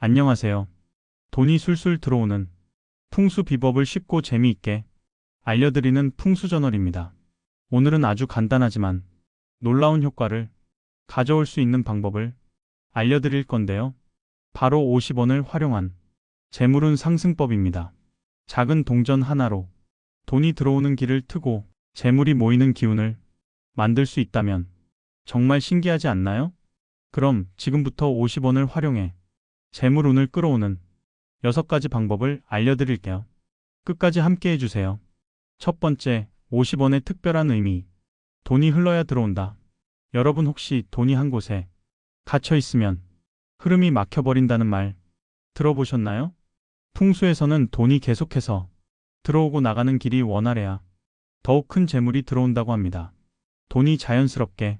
안녕하세요. 돈이 술술 들어오는 풍수 비법을 쉽고 재미있게 알려드리는 풍수저널입니다. 오늘은 아주 간단하지만 놀라운 효과를 가져올 수 있는 방법을 알려드릴 건데요. 바로 50원을 활용한 재물운 상승법입니다. 작은 동전 하나로 돈이 들어오는 길을 트고 재물이 모이는 기운을 만들 수 있다면 정말 신기하지 않나요? 그럼 지금부터 50원을 활용해 재물운을 끌어오는 6가지 방법을 알려드릴게요. 끝까지 함께 해주세요. 첫 번째, 50원의 특별한 의미. 돈이 흘러야 들어온다. 여러분 혹시 돈이 한 곳에 갇혀 있으면 흐름이 막혀버린다는 말 들어보셨나요? 풍수에서는 돈이 계속해서 들어오고 나가는 길이 원활해야 더욱 큰 재물이 들어온다고 합니다. 돈이 자연스럽게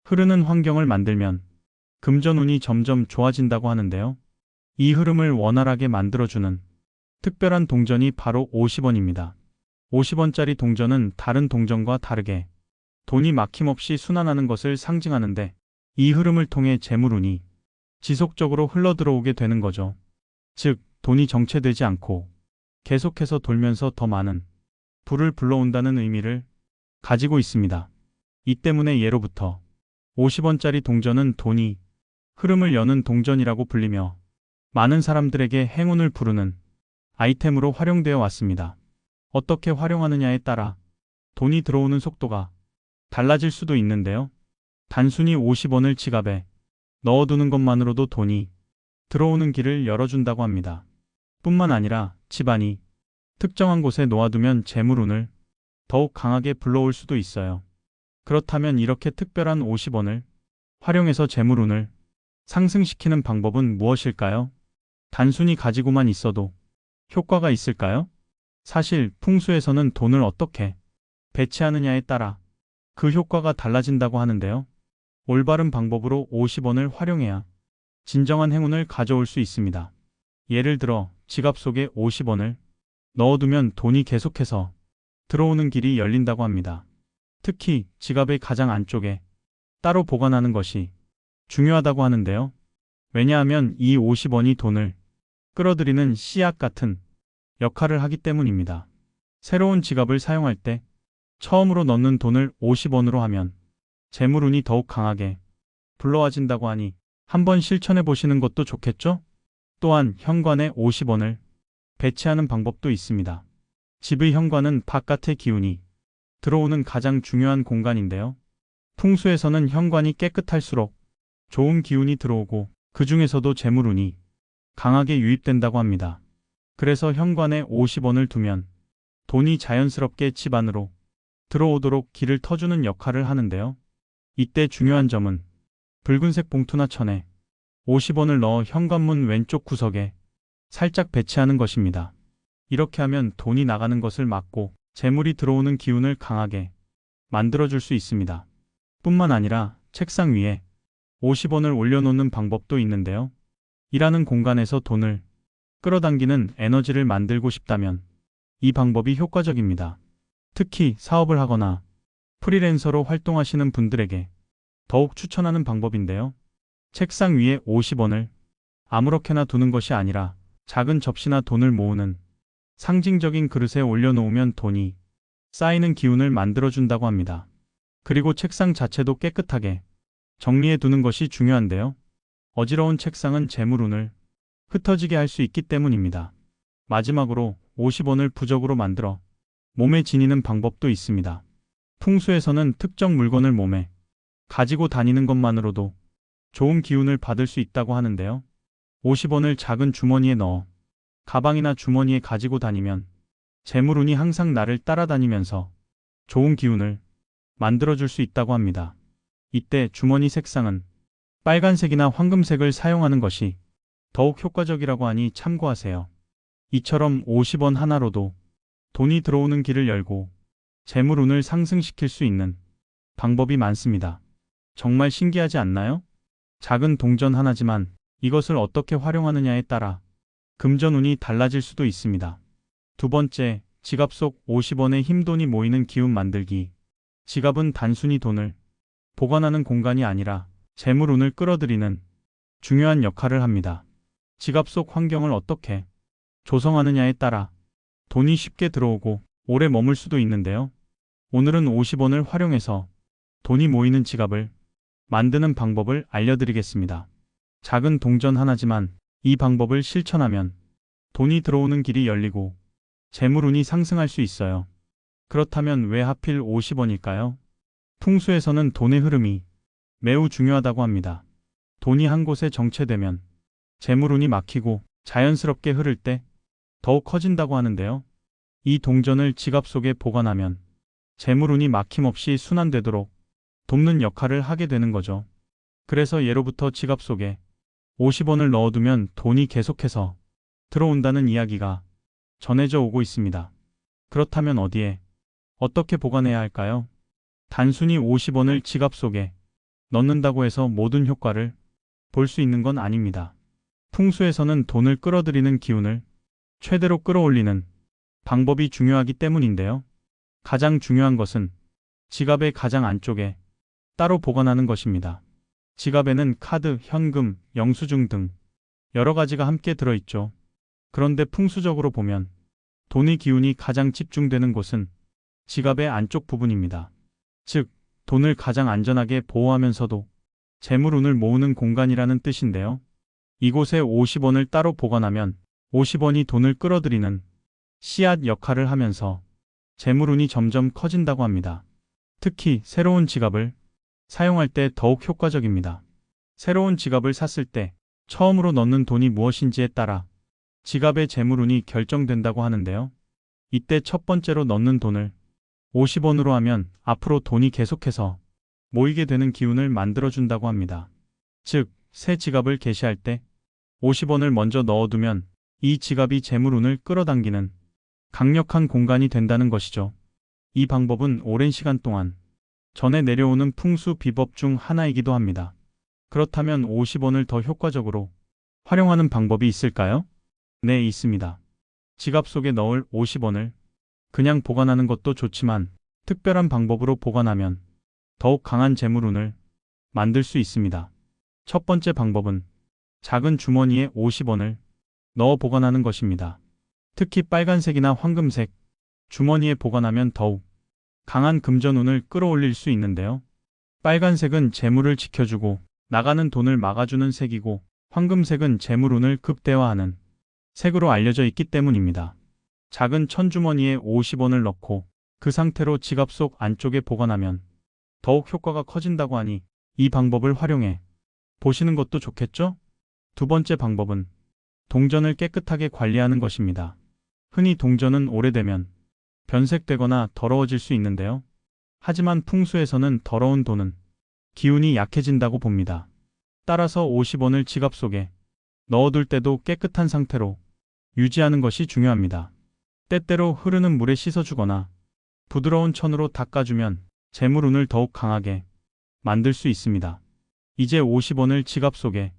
흐르는 환경을 만들면 금전운이 점점 좋아진다고 하는데요. 이 흐름을 원활하게 만들어주는 특별한 동전이 바로 50원입니다. 50원짜리 동전은 다른 동전과 다르게 돈이 막힘없이 순환하는 것을 상징하는데, 이 흐름을 통해 재물운이 지속적으로 흘러들어오게 되는 거죠. 즉, 돈이 정체되지 않고 계속해서 돌면서 더 많은 부를 불러온다는 의미를 가지고 있습니다. 이 때문에 예로부터 50원짜리 동전은 돈이 흐름을 여는 동전이라고 불리며 많은 사람들에게 행운을 부르는 아이템으로 활용되어 왔습니다. 어떻게 활용하느냐에 따라 돈이 들어오는 속도가 달라질 수도 있는데요. 단순히 50원을 지갑에 넣어두는 것만으로도 돈이 들어오는 길을 열어준다고 합니다. 뿐만 아니라 집안이 특정한 곳에 놓아두면 재물운을 더욱 강하게 불러올 수도 있어요. 그렇다면 이렇게 특별한 50원을 활용해서 재물운을 상승시키는 방법은 무엇일까요? 단순히 가지고만 있어도 효과가 있을까요? 사실 풍수에서는 돈을 어떻게 배치하느냐에 따라 그 효과가 달라진다고 하는데요. 올바른 방법으로 50원을 활용해야 진정한 행운을 가져올 수 있습니다. 예를 들어 지갑 속에 50원을 넣어두면 돈이 계속해서 들어오는 길이 열린다고 합니다. 특히 지갑의 가장 안쪽에 따로 보관하는 것이 중요하다고 하는데요. 왜냐하면 이 50원이 돈을 끌어들이는 씨앗 같은 역할을 하기 때문입니다. 새로운 지갑을 사용할 때 처음으로 넣는 돈을 50원으로 하면 재물운이 더욱 강하게 불러와진다고 하니 한번 실천해 보시는 것도 좋겠죠? 또한 현관에 50원을 배치하는 방법도 있습니다. 집의 현관은 바깥의 기운이 들어오는 가장 중요한 공간인데요. 풍수에서는 현관이 깨끗할수록 좋은 기운이 들어오고 그 중에서도 재물운이 강하게 유입된다고 합니다. 그래서 현관에 50원을 두면 돈이 자연스럽게 집 안으로 들어오도록 길을 터주는 역할을 하는데요. 이때 중요한 점은 붉은색 봉투나 천에 50원을 넣어 현관문 왼쪽 구석에 살짝 배치하는 것입니다. 이렇게 하면 돈이 나가는 것을 막고 재물이 들어오는 기운을 강하게 만들어줄 수 있습니다. 뿐만 아니라 책상 위에 50원을 올려놓는 방법도 있는데요. 일하는 공간에서 돈을 끌어당기는 에너지를 만들고 싶다면 이 방법이 효과적입니다. 특히 사업을 하거나 프리랜서로 활동하시는 분들에게 더욱 추천하는 방법인데요. 책상 위에 50원을 아무렇게나 두는 것이 아니라 작은 접시나 돈을 모으는 상징적인 그릇에 올려놓으면 돈이 쌓이는 기운을 만들어준다고 합니다. 그리고 책상 자체도 깨끗하게 정리해 두는 것이 중요한데요. 어지러운 책상은 재물운을 흩어지게 할 수 있기 때문입니다. 마지막으로 50원을 부적으로 만들어 몸에 지니는 방법도 있습니다. 풍수에서는 특정 물건을 몸에 가지고 다니는 것만으로도 좋은 기운을 받을 수 있다고 하는데요. 50원을 작은 주머니에 넣어 가방이나 주머니에 가지고 다니면 재물운이 항상 나를 따라다니면서 좋은 기운을 만들어줄 수 있다고 합니다. 이때 주머니 색상은 빨간색이나 황금색을 사용하는 것이 더욱 효과적이라고 하니 참고하세요. 이처럼 50원 하나로도 돈이 들어오는 길을 열고 재물운을 상승시킬 수 있는 방법이 많습니다. 정말 신기하지 않나요? 작은 동전 하나지만 이것을 어떻게 활용하느냐에 따라 금전운이 달라질 수도 있습니다. 두 번째, 지갑 속 50원의 흰돈이 모이는 기운 만들기. 지갑은 단순히 돈을 보관하는 공간이 아니라 재물운을 끌어들이는 중요한 역할을 합니다. 지갑 속 환경을 어떻게 조성하느냐에 따라 돈이 쉽게 들어오고 오래 머물 수도 있는데요. 오늘은 50원을 활용해서 돈이 모이는 지갑을 만드는 방법을 알려드리겠습니다. 작은 동전 하나지만 이 방법을 실천하면 돈이 들어오는 길이 열리고 재물운이 상승할 수 있어요. 그렇다면 왜 하필 50원일까요? 풍수에서는 돈의 흐름이 매우 중요하다고 합니다. 돈이 한 곳에 정체되면 재물운이 막히고 자연스럽게 흐를 때 더욱 커진다고 하는데요. 이 동전을 지갑 속에 보관하면 재물운이 막힘없이 순환되도록 돕는 역할을 하게 되는 거죠. 그래서 예로부터 지갑 속에 50원을 넣어두면 돈이 계속해서 들어온다는 이야기가 전해져 오고 있습니다. 그렇다면 어디에, 어떻게 보관해야 할까요? 단순히 50원을 지갑 속에 넣는다고 해서 모든 효과를 볼 수 있는 건 아닙니다. 풍수에서는 돈을 끌어들이는 기운을 최대로 끌어올리는 방법이 중요하기 때문인데요. 가장 중요한 것은 지갑의 가장 안쪽에 따로 보관하는 것입니다. 지갑에는 카드, 현금, 영수증 등 여러 가지가 함께 들어있죠. 그런데 풍수적으로 보면 돈의 기운이 가장 집중되는 곳은 지갑의 안쪽 부분입니다. 즉, 돈을 가장 안전하게 보호하면서도 재물운을 모으는 공간이라는 뜻인데요. 이곳에 50원을 따로 보관하면 50원이 돈을 끌어들이는 씨앗 역할을 하면서 재물운이 점점 커진다고 합니다. 특히 새로운 지갑을 사용할 때 더욱 효과적입니다. 새로운 지갑을 샀을 때 처음으로 넣는 돈이 무엇인지에 따라 지갑의 재물운이 결정된다고 하는데요. 이때 첫 번째로 넣는 돈을 50원으로 하면 앞으로 돈이 계속해서 모이게 되는 기운을 만들어준다고 합니다. 즉, 새 지갑을 개시할 때 50원을 먼저 넣어두면 이 지갑이 재물운을 끌어당기는 강력한 공간이 된다는 것이죠. 이 방법은 오랜 시간 동안 전해 내려오는 풍수 비법 중 하나이기도 합니다. 그렇다면 50원을 더 효과적으로 활용하는 방법이 있을까요? 네, 있습니다. 지갑 속에 넣을 50원을 그냥 보관하는 것도 좋지만 특별한 방법으로 보관하면 더욱 강한 재물운을 만들 수 있습니다. 첫 번째 방법은 작은 주머니에 50원을 넣어 보관하는 것입니다. 특히 빨간색이나 황금색 주머니에 보관하면 더욱 강한 금전운을 끌어올릴 수 있는데요. 빨간색은 재물을 지켜주고 나가는 돈을 막아주는 색이고 황금색은 재물운을 극대화하는 색으로 알려져 있기 때문입니다. 작은 천주머니에 50원을 넣고 그 상태로 지갑 속 안쪽에 보관하면 더욱 효과가 커진다고 하니 이 방법을 활용해 보시는 것도 좋겠죠? 두 번째 방법은 동전을 깨끗하게 관리하는 것입니다. 흔히 동전은 오래되면 변색되거나 더러워질 수 있는데요. 하지만 풍수에서는 더러운 돈은 기운이 약해진다고 봅니다. 따라서 50원을 지갑 속에 넣어둘 때도 깨끗한 상태로 유지하는 것이 중요합니다. 때때로 흐르는 물에 씻어주거나 부드러운 천으로 닦아주면 재물운을 더욱 강하게 만들 수 있습니다. 이제 50원을 지갑 속에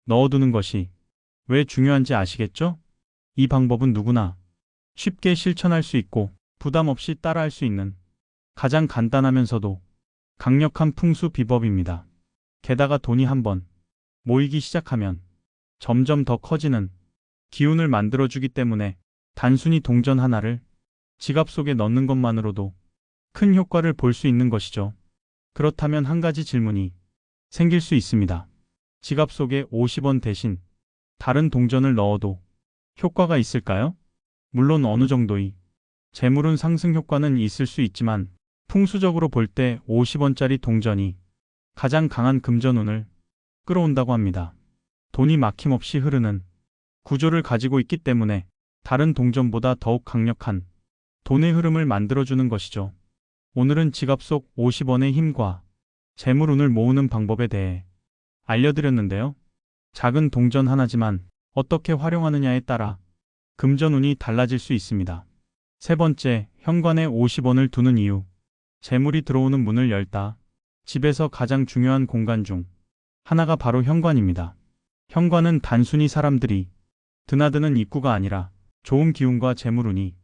넣어두는 것이 왜 중요한지 아시겠죠? 이 방법은 누구나 쉽게 실천할 수 있고 부담 없이 따라할 수 있는 가장 간단하면서도 강력한 풍수 비법입니다. 게다가 돈이 한번 모이기 시작하면 점점 더 커지는 기운을 만들어주기 때문에 단순히 동전 하나를 지갑 속에 넣는 것만으로도 큰 효과를 볼 수 있는 것이죠. 그렇다면 한 가지 질문이 생길 수 있습니다. 지갑 속에 50원 대신 다른 동전을 넣어도 효과가 있을까요? 물론 어느 정도의 재물운 상승 효과는 있을 수 있지만 풍수적으로 볼 때 50원짜리 동전이 가장 강한 금전운을 끌어온다고 합니다. 돈이 막힘없이 흐르는 구조를 가지고 있기 때문에 다른 동전보다 더욱 강력한 돈의 흐름을 만들어주는 것이죠. 오늘은 지갑 속 50원의 힘과 재물운을 모으는 방법에 대해 알려드렸는데요. 작은 동전 하나지만 어떻게 활용하느냐에 따라 금전운이 달라질 수 있습니다. 세 번째, 현관에 50원을 두는 이유. 재물이 들어오는 문을 열다. 집에서 가장 중요한 공간 중 하나가 바로 현관입니다. 현관은 단순히 사람들이 드나드는 입구가 아니라 좋은 기운과 재물운이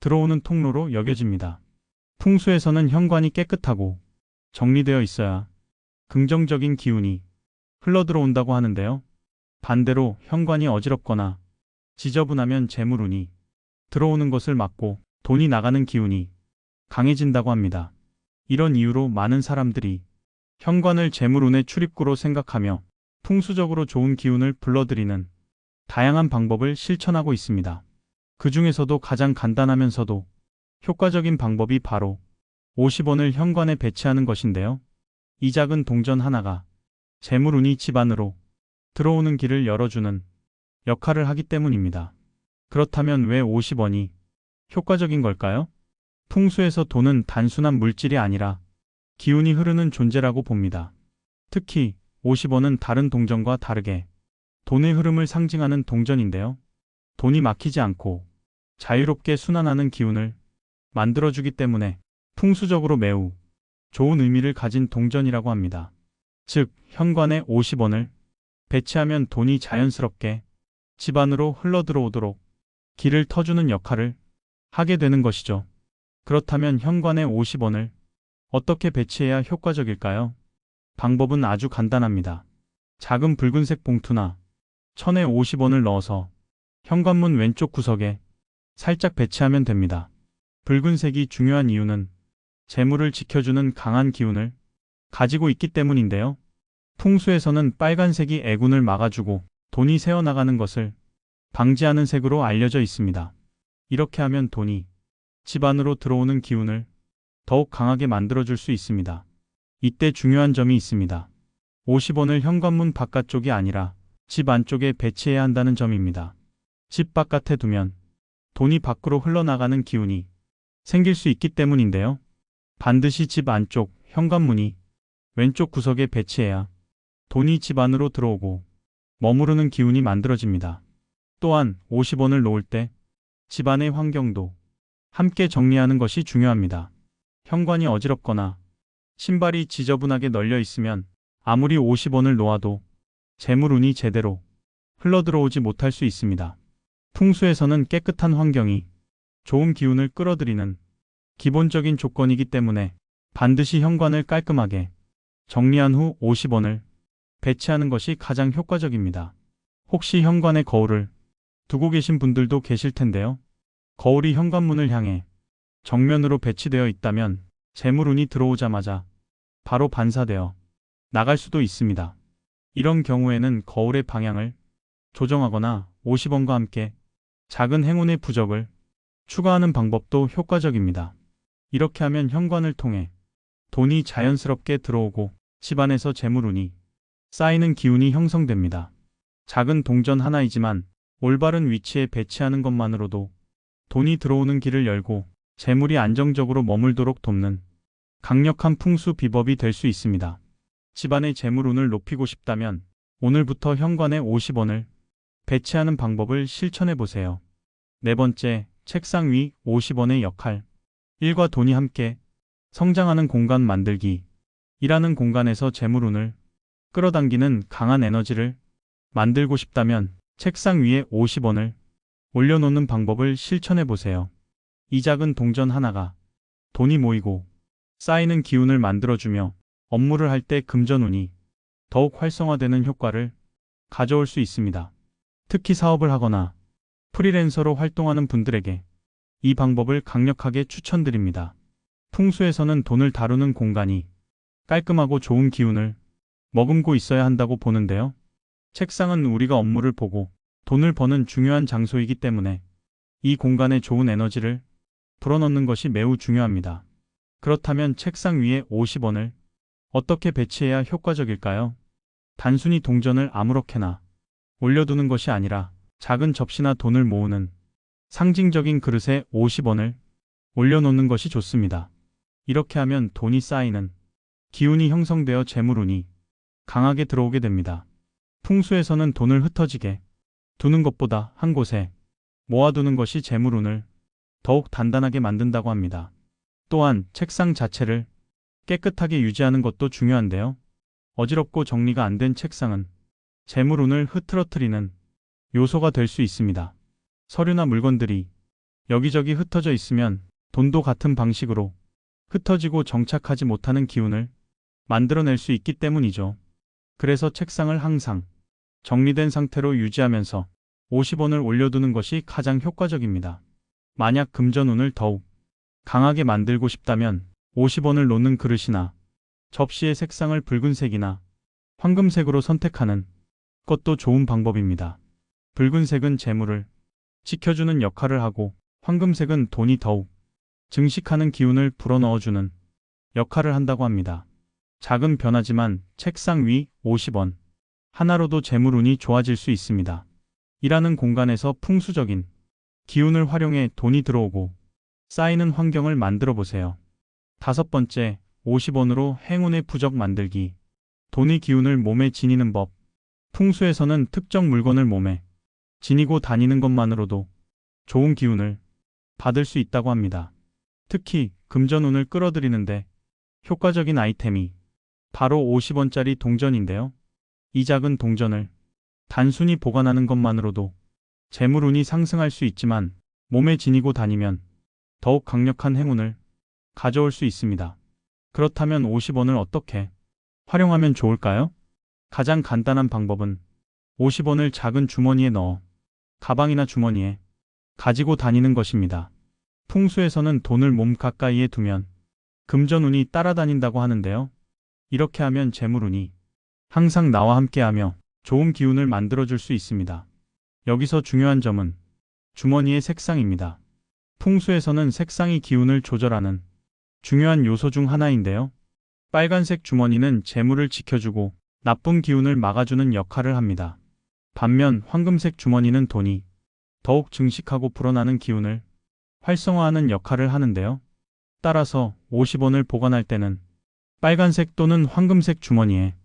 들어오는 통로로 여겨집니다. 풍수에서는 현관이 깨끗하고 정리되어 있어야 긍정적인 기운이 흘러들어온다고 하는데요. 반대로 현관이 어지럽거나 지저분하면 재물운이 들어오는 것을 막고 돈이 나가는 기운이 강해진다고 합니다. 이런 이유로 많은 사람들이 현관을 재물운의 출입구로 생각하며 풍수적으로 좋은 기운을 불러들이는 다양한 방법을 실천하고 있습니다. 그 중에서도 가장 간단하면서도 효과적인 방법이 바로 50원을 현관에 배치하는 것인데요. 이 작은 동전 하나가 재물운이 집 안으로 들어오는 길을 열어주는 역할을 하기 때문입니다. 그렇다면 왜 50원이 효과적인 걸까요? 풍수에서 돈은 단순한 물질이 아니라 기운이 흐르는 존재라고 봅니다. 특히 50원은 다른 동전과 다르게 돈의 흐름을 상징하는 동전인데요. 돈이 막히지 않고 자유롭게 순환하는 기운을 만들어주기 때문에 풍수적으로 매우 좋은 의미를 가진 동전이라고 합니다. 즉, 현관에 50원을 배치하면 돈이 자연스럽게 집 안으로 흘러들어오도록 길을 터주는 역할을 하게 되는 것이죠. 그렇다면 현관에 50원을 어떻게 배치해야 효과적일까요? 방법은 아주 간단합니다. 작은 붉은색 봉투나 천에 50원을 넣어서 현관문 왼쪽 구석에 살짝 배치하면 됩니다. 붉은색이 중요한 이유는 재물을 지켜주는 강한 기운을 가지고 있기 때문인데요. 풍수에서는 빨간색이 애군을 막아주고 돈이 새어나가는 것을 방지하는 색으로 알려져 있습니다. 이렇게 하면 돈이 집 안으로 들어오는 기운을 더욱 강하게 만들어줄 수 있습니다. 이때 중요한 점이 있습니다. 50원을 현관문 바깥쪽이 아니라 집 안쪽에 배치해야 한다는 점입니다. 집 바깥에 두면 돈이 밖으로 흘러나가는 기운이 생길 수 있기 때문인데요. 반드시 집 안쪽 현관문이 왼쪽 구석에 배치해야 돈이 집 안으로 들어오고 머무르는 기운이 만들어집니다. 또한 50원을 놓을 때 집안의 환경도 함께 정리하는 것이 중요합니다. 현관이 어지럽거나 신발이 지저분하게 널려 있으면 아무리 50원을 놓아도 재물운이 제대로 흘러들어오지 못할 수 있습니다. 풍수에서는 깨끗한 환경이 좋은 기운을 끌어들이는 기본적인 조건이기 때문에 반드시 현관을 깔끔하게 정리한 후 50원을 배치하는 것이 가장 효과적입니다. 혹시 현관에 거울을 두고 계신 분들도 계실 텐데요. 거울이 현관문을 향해 정면으로 배치되어 있다면 재물운이 들어오자마자 바로 반사되어 나갈 수도 있습니다. 이런 경우에는 거울의 방향을 조정하거나 50원과 함께 작은 행운의 부적을 추가하는 방법도 효과적입니다. 이렇게 하면 현관을 통해 돈이 자연스럽게 들어오고 집안에서 재물운이 쌓이는 기운이 형성됩니다. 작은 동전 하나이지만 올바른 위치에 배치하는 것만으로도 돈이 들어오는 길을 열고 재물이 안정적으로 머물도록 돕는 강력한 풍수 비법이 될 수 있습니다. 집안의 재물운을 높이고 싶다면 오늘부터 현관에 50원을 배치하는 방법을 실천해 보세요. 네 번째, 책상 위 50원의 역할. 일과 돈이 함께 성장하는 공간 만들기. 일하는 공간에서 재물운을 끌어당기는 강한 에너지를 만들고 싶다면 책상 위에 50원을 올려놓는 방법을 실천해 보세요. 이 작은 동전 하나가 돈이 모이고 쌓이는 기운을 만들어주며 업무를 할 때 금전운이 더욱 활성화되는 효과를 가져올 수 있습니다. 특히 사업을 하거나 프리랜서로 활동하는 분들에게 이 방법을 강력하게 추천드립니다. 풍수에서는 돈을 다루는 공간이 깔끔하고 좋은 기운을 머금고 있어야 한다고 보는데요. 책상은 우리가 업무를 보고 돈을 버는 중요한 장소이기 때문에 이 공간에 좋은 에너지를 불어넣는 것이 매우 중요합니다. 그렇다면 책상 위에 50원을 어떻게 배치해야 효과적일까요? 단순히 동전을 아무렇게나 올려두는 것이 아니라 작은 접시나 돈을 모으는 상징적인 그릇에 50원을 올려놓는 것이 좋습니다. 이렇게 하면 돈이 쌓이는 기운이 형성되어 재물운이 강하게 들어오게 됩니다. 풍수에서는 돈을 흩어지게 두는 것보다 한 곳에 모아두는 것이 재물운을 더욱 단단하게 만든다고 합니다. 또한 책상 자체를 깨끗하게 유지하는 것도 중요한데요. 어지럽고 정리가 안 된 책상은 재물운을 흐트러뜨리는 요소가 될 수 있습니다. 서류나 물건들이 여기저기 흩어져 있으면 돈도 같은 방식으로 흩어지고 정착하지 못하는 기운을 만들어낼 수 있기 때문이죠. 그래서 책상을 항상 정리된 상태로 유지하면서 50원을 올려두는 것이 가장 효과적입니다. 만약 금전운을 더욱 강하게 만들고 싶다면 50원을 놓는 그릇이나 접시의 색상을 붉은색이나 황금색으로 선택하는 것도 좋은 방법입니다. 붉은색은 재물을 지켜주는 역할을 하고 황금색은 돈이 더욱 증식하는 기운을 불어넣어주는 역할을 한다고 합니다. 작은 변화지만 책상 위 50원 하나로도 재물운이 좋아질 수 있습니다. 일하는 공간에서 풍수적인 기운을 활용해 돈이 들어오고 쌓이는 환경을 만들어 보세요. 5번째, 50원으로 행운의 부적 만들기. 돈의 기운을 몸에 지니는 법. 풍수에서는 특정 물건을 몸에 지니고 다니는 것만으로도 좋은 기운을 받을 수 있다고 합니다. 특히 금전운을 끌어들이는데 효과적인 아이템이 바로 50원짜리 동전인데요. 이 작은 동전을 단순히 보관하는 것만으로도 재물운이 상승할 수 있지만 몸에 지니고 다니면 더욱 강력한 행운을 가져올 수 있습니다. 그렇다면 50원을 어떻게 활용하면 좋을까요? 가장 간단한 방법은 50원을 작은 주머니에 넣어 가방이나 주머니에 가지고 다니는 것입니다. 풍수에서는 돈을 몸 가까이에 두면 금전운이 따라다닌다고 하는데요. 이렇게 하면 재물운이 항상 나와 함께하며 좋은 기운을 만들어줄 수 있습니다. 여기서 중요한 점은 주머니의 색상입니다. 풍수에서는 색상이 기운을 조절하는 중요한 요소 중 하나인데요. 빨간색 주머니는 재물을 지켜주고 나쁜 기운을 막아주는 역할을 합니다. 반면 황금색 주머니는 돈이 더욱 증식하고 불어나는 기운을 활성화하는 역할을 하는데요. 따라서 50원을 보관할 때는 빨간색 또는 황금색 주머니에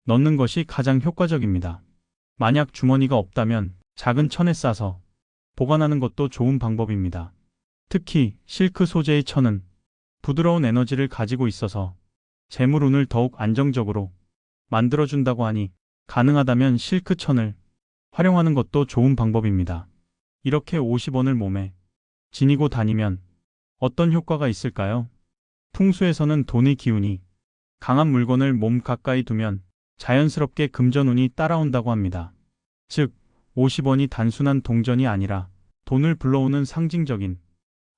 넣는 것이 가장 효과적입니다. 만약 주머니가 없다면 작은 천에 싸서 보관하는 것도 좋은 방법입니다. 특히 실크 소재의 천은 부드러운 에너지를 가지고 있어서 재물운을 더욱 안정적으로 만들어준다고 하니 가능하다면 실크 천을 활용하는 것도 좋은 방법입니다. 이렇게 50원을 몸에 지니고 다니면 어떤 효과가 있을까요? 풍수에서는 돈의 기운이 강한 물건을 몸 가까이 두면 자연스럽게 금전운이 따라온다고 합니다. 즉, 50원이 단순한 동전이 아니라 돈을 불러오는 상징적인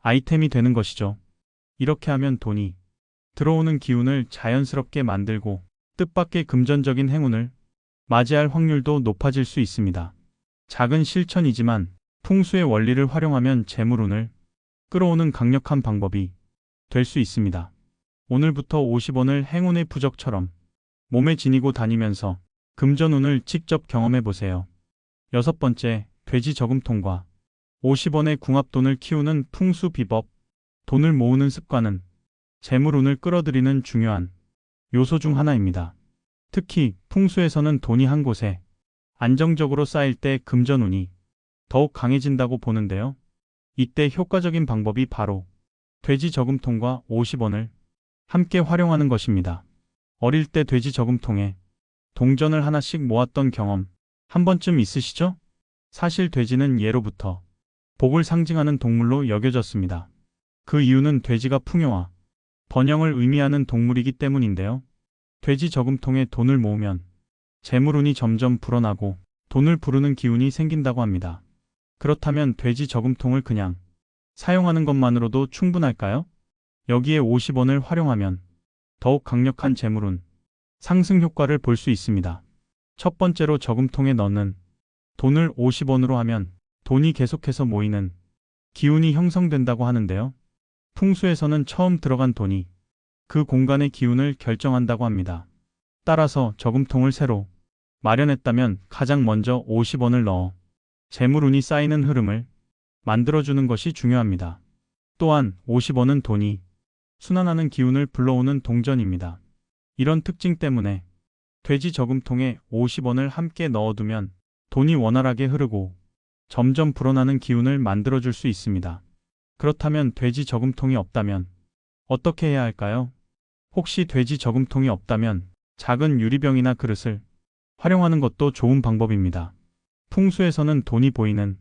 아이템이 되는 것이죠. 이렇게 하면 돈이 들어오는 기운을 자연스럽게 만들고 뜻밖의 금전적인 행운을 맞이할 확률도 높아질 수 있습니다. 작은 실천이지만 풍수의 원리를 활용하면 재물운을 끌어오는 강력한 방법이 될 수 있습니다. 오늘부터 50원을 행운의 부적처럼 몸에 지니고 다니면서 금전운을 직접 경험해 보세요. 6번째, 돼지 저금통과 50원의 궁합돈을 키우는 풍수 비법. 돈을 모으는 습관은 재물운을 끌어들이는 중요한 요소 중 하나입니다. 특히 풍수에서는 돈이 한 곳에 안정적으로 쌓일 때 금전운이 더욱 강해진다고 보는데요. 이때 효과적인 방법이 바로 돼지 저금통과 50원을 함께 활용하는 것입니다. 어릴 때 돼지 저금통에 동전을 하나씩 모았던 경험 한 번쯤 있으시죠? 사실 돼지는 예로부터 복을 상징하는 동물로 여겨졌습니다. 그 이유는 돼지가 풍요와 번영을 의미하는 동물이기 때문인데요. 돼지 저금통에 돈을 모으면 재물운이 점점 불어나고 돈을 부르는 기운이 생긴다고 합니다. 그렇다면 돼지 저금통을 그냥 사용하는 것만으로도 충분할까요? 여기에 50원을 활용하면 더욱 강력한 재물운 상승 효과를 볼 수 있습니다. 첫 번째로 저금통에 넣는 돈을 50원으로 하면 돈이 계속해서 모이는 기운이 형성된다고 하는데요. 풍수에서는 처음 들어간 돈이 그 공간의 기운을 결정한다고 합니다. 따라서 저금통을 새로 마련했다면 가장 먼저 50원을 넣어 재물운이 쌓이는 흐름을 만들어주는 것이 중요합니다. 또한 50원은 돈이 순환하는 기운을 불러오는 동전입니다. 이런 특징 때문에 돼지 저금통에 50원을 함께 넣어두면 돈이 원활하게 흐르고 점점 불어나는 기운을 만들어줄 수 있습니다. 그렇다면 돼지 저금통이 없다면 어떻게 해야 할까요? 혹시 돼지 저금통이 없다면 작은 유리병이나 그릇을 활용하는 것도 좋은 방법입니다. 풍수에서는 돈이 보이는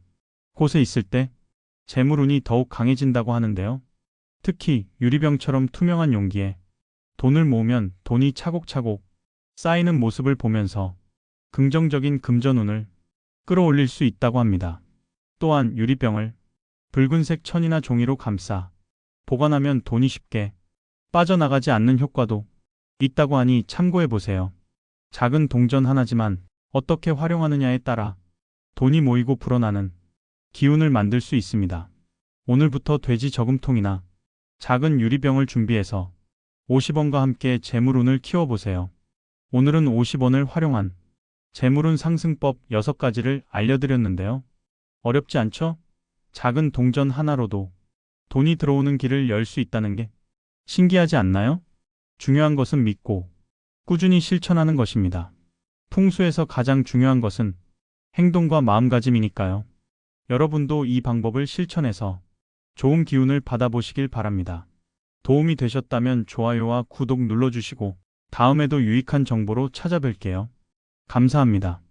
곳에 있을 때 재물운이 더욱 강해진다고 하는데요. 특히 유리병처럼 투명한 용기에 돈을 모으면 돈이 차곡차곡 쌓이는 모습을 보면서 긍정적인 금전운을 끌어올릴 수 있다고 합니다. 또한 유리병을 붉은색 천이나 종이로 감싸 보관하면 돈이 쉽게 빠져나가지 않는 효과도 있다고 하니 참고해 보세요. 작은 동전 하나지만 어떻게 활용하느냐에 따라 돈이 모이고 불어나는 기운을 만들 수 있습니다. 오늘부터 돼지 저금통이나 작은 유리병을 준비해서 50원과 함께 재물운을 키워보세요. 오늘은 50원을 활용한 재물운 상승법 6가지를 알려드렸는데요. 어렵지 않죠? 작은 동전 하나로도 돈이 들어오는 길을 열 수 있다는 게 신기하지 않나요? 중요한 것은 믿고 꾸준히 실천하는 것입니다. 풍수에서 가장 중요한 것은 행동과 마음가짐이니까요. 여러분도 이 방법을 실천해서 좋은 기운을 받아보시길 바랍니다. 도움이 되셨다면 좋아요와 구독 눌러주시고 다음에도 유익한 정보로 찾아뵐게요. 감사합니다.